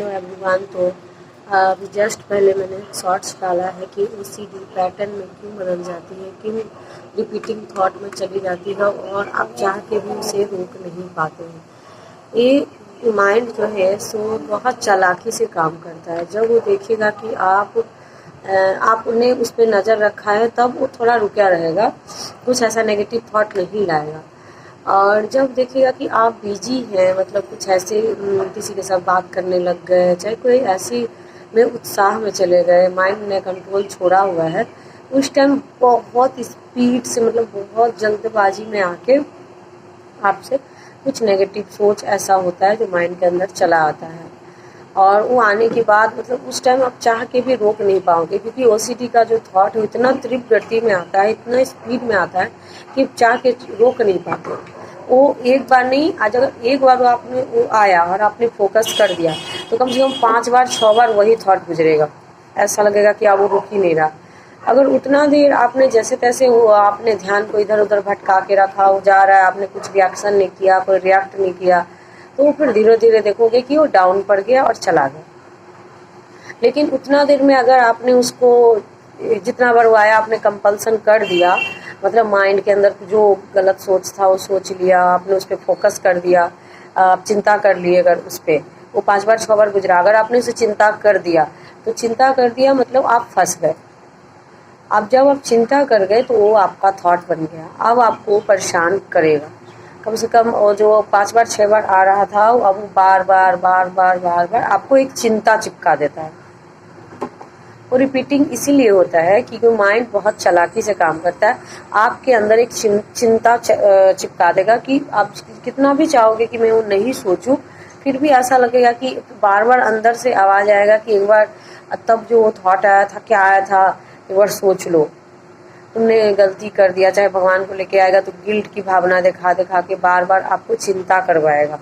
Hello everyone. तो अभी just पहले मैंने शॉर्ट्स डाला है कि ओसीडी पैटर्न में क्यों बदल जाती है, क्यों रिपीटिंग थॉट में चली जाती है और आप चाह के भी उसे रोक नहीं पाते हैं। ये माइंड जो है सो बहुत चालाकी से काम करता है। जब वो देखेगा कि आपने उस पर नज़र रखा है तब वो थोड़ा रुका रहेगा, कुछ ऐसा नेगेटिव थॉट नहीं लाएगा। और जब देखिएगा कि आप बिजी हैं, मतलब कुछ ऐसे किसी के साथ बात करने लग गए, चाहे कोई ऐसी में उत्साह में चले गए, माइंड ने कंट्रोल छोड़ा हुआ है, उस टाइम बहुत स्पीड से, मतलब बहुत जल्दबाजी में आके आपसे कुछ नेगेटिव सोच ऐसा होता है जो माइंड के अंदर चला आता है। और वो आने के बाद मतलब उस टाइम आप चाह के भी रोक नहीं पाओगे, क्योंकि ओसीडी का जो थॉट है इतना तीव्र गति में आता है, इतना स्पीड में आता है कि चाह के रोक नहीं पाते। वो एक बार नहीं, आज अगर एक बार आपने वो आया और आपने फोकस कर दिया तो कम से कम 5 बार 6 बार वही थॉट गुजरेगा। ऐसा लगेगा कि आप वो रुक ही नहीं रहा। अगर उतना देर आपने जैसे तैसे वो आपने ध्यान को इधर उधर भटका के रखा, वो जा रहा है, आपने कुछ रिएक्शन नहीं किया, कोई रिएक्ट नहीं किया, तो फिर धीरे धीरे देखोगे कि वो डाउन पड़ गया और चला गया। लेकिन उतना देर में अगर आपने उसको जितना बार वो आया आपने कंपल्सन कर दिया, मतलब माइंड के अंदर जो गलत सोच था वो सोच लिया, आपने उस पर फोकस कर दिया, आप चिंता कर लिए, अगर उस पर वो 5 बार 6 बार गुजरा, अगर आपने उसे चिंता कर दिया तो चिंता कर दिया मतलब आप फंस गए। अब जब आप चिंता कर गए तो वो आपका थॉट बन गया, अब आपको परेशान करेगा। कम से कम वो जो 5 बार 6 बार आ रहा था अब वो बार बार बार बार बार बार आपको एक चिंता चिपका देता है। वो रिपीटिंग इसीलिए होता है क्योंकि माइंड बहुत चालाकी से काम करता है। आपके अंदर एक चिंता चिपका देगा कि आप कितना भी चाहोगे कि मैं वो नहीं सोचूं, फिर भी ऐसा लगेगा कि बार बार अंदर से आवाज आएगा कि एक बार तब जो वो थॉट आया था, क्या आया था, एक बार सोच लो, तुमने गलती कर दिया। चाहे भगवान को लेके आएगा तो गिल्ट की भावना दिखा दिखा के बार बार आपको चिंता करवाएगा।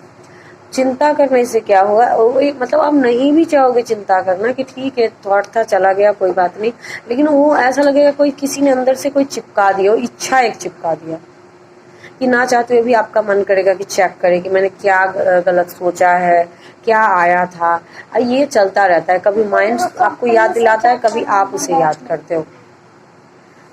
चिंता करने से क्या होगा, वो एक मतलब आप नहीं भी चाहोगे चिंता करना कि ठीक है थॉट था चला गया कोई बात नहीं, लेकिन वो ऐसा लगेगा कोई किसी ने अंदर से कोई चिपका दिया, इच्छा एक चिपका दिया कि ना चाहते हुए भी आपका मन करेगा कि चेक करे कि मैंने क्या गलत सोचा है, क्या आया था। ये चलता रहता है, कभी माइंड आपको याद दिलाता है, कभी आप उसे याद करते हो,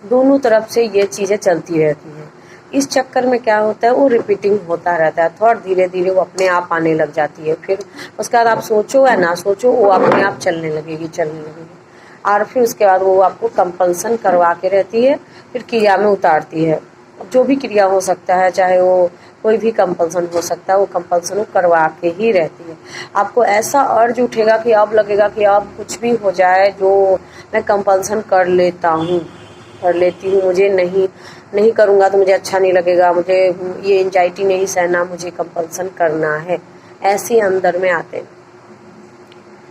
दोनों तरफ से ये चीजें चलती रहती हैं। इस चक्कर में क्या होता है, वो रिपीटिंग होता रहता है, थॉट धीरे धीरे वो अपने आप आने लग जाती है। फिर उसके बाद आप सोचो या ना सोचो वो अपने आप चलने लगेगी। और फिर उसके बाद वो आपको कंपल्सन करवा के रहती है, फिर क्रिया में उतारती है। जो भी क्रिया हो सकता है, चाहे वो कोई भी कंपल्सन हो सकता है, वो कंपल्सन वो करवा के ही रहती है। आपको ऐसा अर्ज उठेगा कि अब लगेगा कि अब कुछ भी हो जाए जो मैं कंपल्सन कर लेती हूँ, मुझे नहीं करूँगा तो मुझे अच्छा नहीं लगेगा, मुझे ये एंजाइटी नहीं सहना, मुझे कंपल्सन करना है, ऐसे अंदर में आते हैं।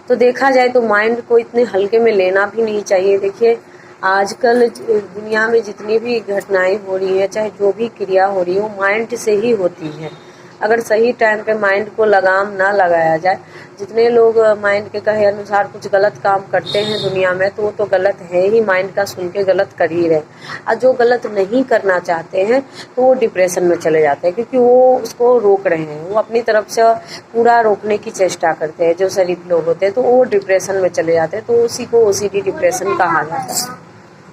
तो देखा जाए तो माइंड को इतने हल्के में लेना भी नहीं चाहिए। देखिए आजकल दुनिया में जितनी भी घटनाएं हो रही है, चाहे जो भी क्रिया हो रही है, वो माइंड से ही होती है। अगर सही टाइम पे माइंड को लगाम ना लगाया जाए, जितने लोग माइंड के कहे अनुसार कुछ गलत काम करते हैं दुनिया में, तो वो तो गलत है ही, माइंड का सुन के गलत कर ही रहे। और जो गलत नहीं करना चाहते हैं तो वो डिप्रेशन में चले जाते हैं, क्योंकि वो उसको रोक रहे हैं, वो अपनी तरफ से पूरा रोकने की चेष्टा करते हैं। जो शरीफ लोग होते हैं तो वो डिप्रेशन में चले जाते हैं, तो उसी को ओसीडी डिप्रेशन कहा जाता है।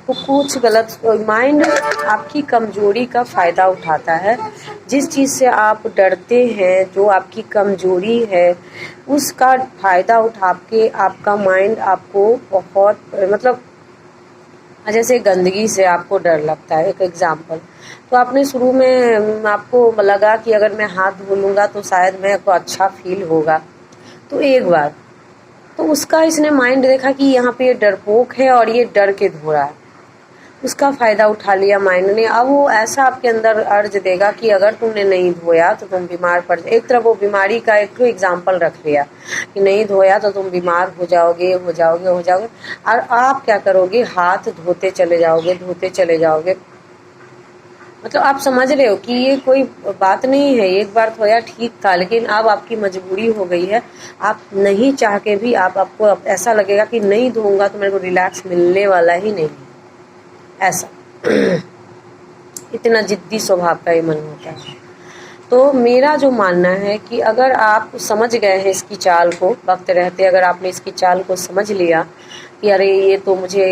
तो कुछ गलत माइंड आपकी कमजोरी का फ़ायदा उठाता है। जिस चीज़ से आप डरते हैं, जो आपकी कमजोरी है, उसका फ़ायदा उठा के आपका माइंड आपको बहुत, मतलब जैसे गंदगी से आपको डर लगता है, एक एग्जाम्पल, तो आपने शुरू में आपको लगा कि अगर मैं हाथ धो लूँगा तो शायद मेरे को अच्छा फील होगा, तो एक बार तो उसका इसने माइंड देखा कि यहाँ पे ये डरपोक है और ये डर के धो रहा है, उसका फ़ायदा उठा लिया माइंड ने। अब वो ऐसा आपके अंदर अर्ज देगा कि अगर तुमने नहीं धोया तो तुम बीमार पड़ जाओ। एक तरफ वो बीमारी का एक तो एग्जाम्पल रख लिया कि नहीं धोया तो तुम बीमार हो जाओगे। और आप क्या करोगे, हाथ धोते चले जाओगे। मतलब आप समझ रहे हो कि ये कोई बात नहीं है, एक बार धोया ठीक था, लेकिन अब आपकी मजबूरी हो गई है, आप नहीं चाह के भी आपको ऐसा लगेगा कि नहीं धोऊंगा तो मेरे को रिलैक्स मिलने वाला ही नहीं, ऐसा इतना जिद्दी स्वभाव का ये मन होता है। तो मेरा जो मानना है कि अगर आप समझ गए हैं इसकी चाल को, वक्त रहते अगर आपने इसकी चाल को समझ लिया कि अरे ये तो मुझे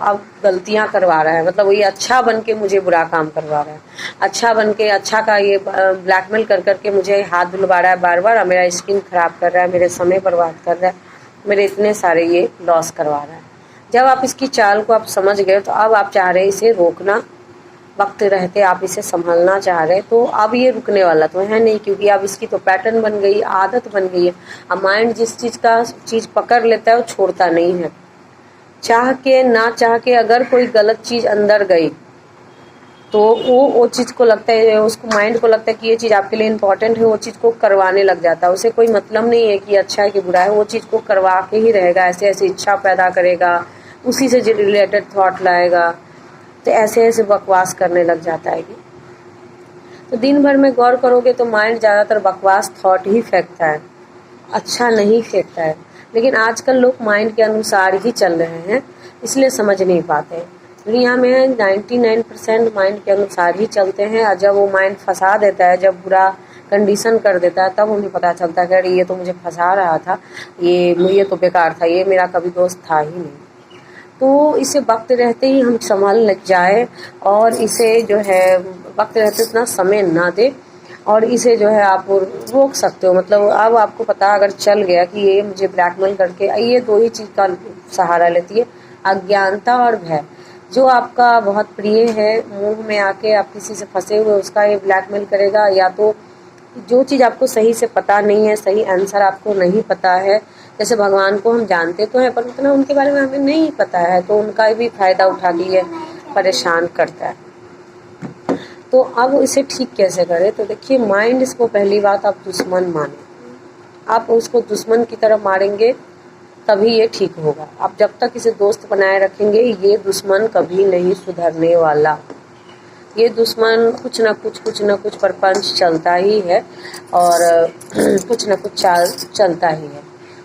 अब गलतियां करवा रहा है, मतलब ये अच्छा बन के मुझे बुरा काम करवा रहा है, अच्छा बन के अच्छा का ये ब्लैकमेल कर करके मुझे हाथ धुलवा रहा है बार बार, और मेरा स्किन खराब कर रहा है, मेरे समय बर्बाद कर रहा है, मेरे इतने सारे ये लॉस करवा रहा है। जब आप इसकी चाल को आप समझ गए तो अब आप चाह रहे इसे रोकना, वक्त रहते आप इसे संभालना चाह रहे, तो अब ये रुकने वाला तो है नहीं, क्योंकि अब इसकी तो पैटर्न बन गई, आदत बन गई है। अब माइंड जिस चीज पकड़ लेता है वो छोड़ता नहीं है। चाह के ना चाह के अगर कोई गलत चीज अंदर गई तो वो चीज को लगता है, उसको माइंड को लगता है कि ये चीज आपके लिए इम्पोर्टेंट है, वो चीज को करवाने लग जाता है। उसे कोई मतलब नहीं है कि अच्छा है कि बुरा है, वो चीज को करवा के ही रहेगा, ऐसे ऐसे इच्छा पैदा करेगा, उसी से रिलेटेड थॉट लाएगा, तो ऐसे ऐसे बकवास करने लग जाता है। कि तो दिन भर में गौर करोगे तो माइंड ज़्यादातर बकवास थॉट ही फेंकता है, अच्छा नहीं फेंकता है। लेकिन आजकल लोग माइंड के अनुसार ही चल रहे हैं, इसलिए समझ नहीं पाते। दुनिया में 99% माइंड के अनुसार ही चलते हैं, और जब वो माइंड फंसा देता है, जब बुरा कंडीशन कर देता है, तब उन्हें पता चलता है कि अरे ये तो मुझे फंसा रहा था, ये तो बेकार था, ये मेरा कभी दोस्त था ही नहीं। तो इसे वक्त रहते ही हम संभाल लग जाए, और इसे जो है वक्त रहते इतना समय ना दे, और इसे जो है आप रोक सकते हो। मतलब अब आपको पता अगर चल गया कि ये मुझे ब्लैकमेल करके, ये दो ही चीज़ का सहारा लेती है, अज्ञानता और भय। जो आपका बहुत प्रिय है, मुंह में आके आप किसी से फंसे हुए उसका ये ब्लैकमेल करेगा, या तो जो चीज़ आपको सही से पता नहीं है, सही आंसर आपको नहीं पता है, जैसे भगवान को हम जानते तो हैं पर उतना उनके बारे में हमें नहीं पता है, तो उनका भी फायदा उठा के ये परेशान करता है। तो अब इसे ठीक कैसे करें? तो देखिए, माइंड इसको पहली बात आप दुश्मन माने, आप उसको दुश्मन की तरह मारेंगे तभी ये ठीक होगा। आप जब तक इसे दोस्त बनाए रखेंगे, ये दुश्मन कभी नहीं सुधरने वाला। ये दुश्मन कुछ ना कुछ परपंच चलता ही है, और कुछ ना कुछ चाल चलता ही है,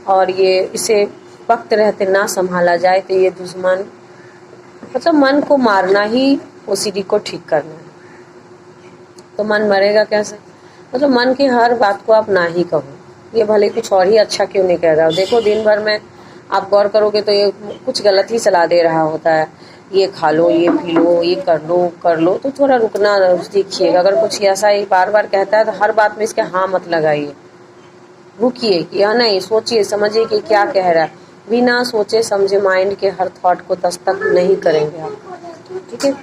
और ये इसे वक्त रहते ना संभाला जाए तो ये दुश्मन मतलब मन को मारना ही ओसीडी को ठीक करना है। तो मन मरेगा कैसे? मतलब मन की हर बात को आप ना ही कहो, ये भले कुछ और ही अच्छा क्यों नहीं कह रहा हो। देखो, दिन भर में आप गौर करोगे तो ये कुछ गलत ही सलाह दे रहा होता है, ये खा लो, ये पी लो, ये कर लो, तो थोड़ा रुकना सीखिएगा। अगर कुछ ऐसा ही बार बार कहता है तो हर बात में इसके हाँ मत लगाइए, रुकिए कि या नहीं, सोचिए समझिए कि क्या कह रहा है। बिना सोचे समझे माइंड के हर थॉट को दस्तक नहीं करेंगे आप, ठीक है।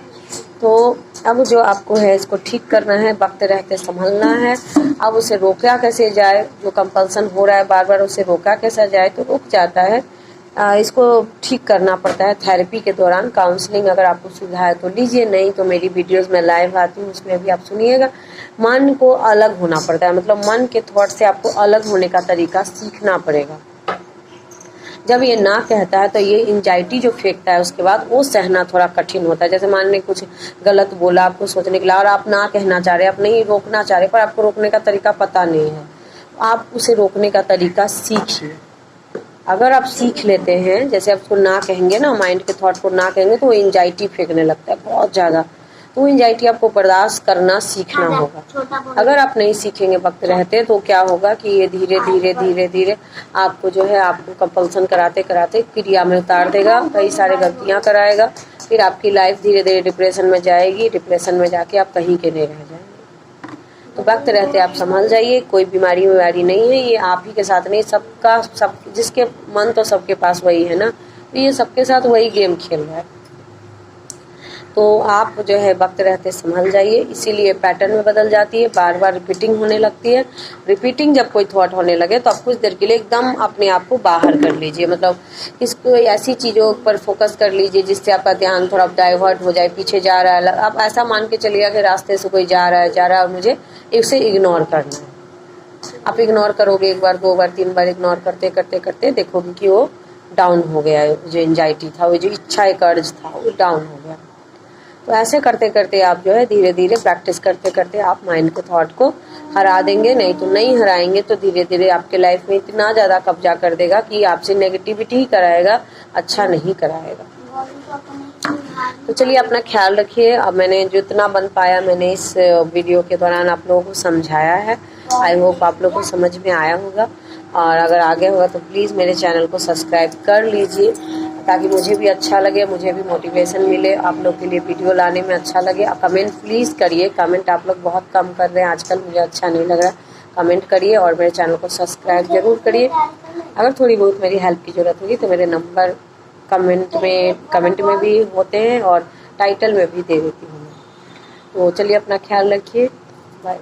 तो अब जो आपको है इसको ठीक करना है, वक्त रहते संभलना है। अब उसे रोका कैसे जाए? जो कंपल्सन हो रहा है बार बार, उसे रोका कैसे जाए? तो रुक जाता है, इसको ठीक करना पड़ता है थेरेपी के दौरान। काउंसलिंग अगर आपको सुविधा है तो लीजिए, नहीं तो मेरी वीडियोस में लाइव आती हूँ, उसमें भी आप सुनिएगा। मन को अलग होना पड़ता है, मतलब मन के थॉट से आपको अलग होने का तरीका सीखना पड़ेगा। जब ये ना कहता है तो ये एंजाइटी जो फेंकता है उसके बाद वो सहना थोड़ा कठिन होता है। जैसे मान लें कुछ गलत बोला आपको सोचने के लिए, और आप ना कहना चाह रहे, आप नहीं रोकना चाह रहे, पर आपको रोकने का तरीका पता नहीं है, आप उसे रोकने का तरीका सीखिए। अगर आप सीख लेते हैं, जैसे आप उसको ना कहेंगे ना, माइंड के थॉट को ना कहेंगे तो वो एंजाइटी फेंकने लगता है बहुत ज़्यादा, तो एंजाइटी आपको बर्दाश्त करना सीखना होगा। अगर आप नहीं सीखेंगे वक्त रहते तो क्या होगा कि ये धीरे धीरे धीरे धीरे आपको जो है आपको कंपल्सन कराते कराते क्रिया में उतार देगा, कई सारे गलतियां कराएगा, फिर आपकी लाइफ धीरे धीरे डिप्रेशन में जाएगी, डिप्रेशन में जाके आप कहीं के नहीं रह जाएंगे। तो वक्त रहते आप संभल जाइए, कोई बीमारी नहीं है, ये आप ही के साथ नहीं, सबका सब जिसके मन तो सबके पास वही है ना, तो ये सबके साथ वही गेम खेल रहा है। तो आप जो है वक्त रहते संभल जाइए, इसीलिए पैटर्न में बदल जाती है, बार बार रिपीटिंग होने लगती है। रिपीटिंग जब कोई थॉट होने लगे तो आप कुछ देर के लिए एकदम अपने आप को बाहर कर लीजिए, मतलब इसको ऐसी चीज़ों पर फोकस कर लीजिए जिससे आपका ध्यान थोड़ा डाइवर्ट हो जाए, पीछे जा रहा है। आप ऐसा मान के चलिएगा कि रास्ते से कोई जा रहा है और मुझे इसे इग्नोर करना है। आप इग्नोर करोगे, एक बार, दो बार, तीन बार इग्नोर करते करते करते देखोगे कि वो डाउन हो गया, जो एंजाइटी था, वो जो इच्छा एक अर्ज था, वो डाउन हो गया। तो ऐसे करते करते आप जो है धीरे धीरे प्रैक्टिस करते करते आप माइंड के थॉट को हरा देंगे। नहीं तो नहीं हराएंगे तो धीरे धीरे आपके लाइफ में इतना ज़्यादा कब्जा कर देगा कि आपसे नेगेटिविटी ही कराएगा, अच्छा नहीं कराएगा। तो चलिए अपना ख्याल रखिए। अब मैंने जितना बन पाया मैंने इस वीडियो के दौरान आप लोगों को समझाया है। आई होप आप लोगों को समझ में आया होगा, और अगर आगे होगा तो प्लीज़ मेरे चैनल को सब्सक्राइब कर लीजिए, ताकि मुझे भी अच्छा लगे, मुझे भी मोटिवेशन मिले, आप लोग के लिए वीडियो लाने में अच्छा लगे। कमेंट प्लीज़ करिए, कमेंट आप लोग बहुत कम कर रहे हैं आजकल, मुझे अच्छा नहीं लग रहा। कमेंट करिए और मेरे चैनल को सब्सक्राइब जरूर करिए। अगर थोड़ी बहुत मेरी हेल्प की ज़रूरत होगी तो मेरे नंबर कमेंट में भी होते हैं और टाइटल में भी दे देती हूँ। तो चलिए अपना ख्याल रखिए, बाय।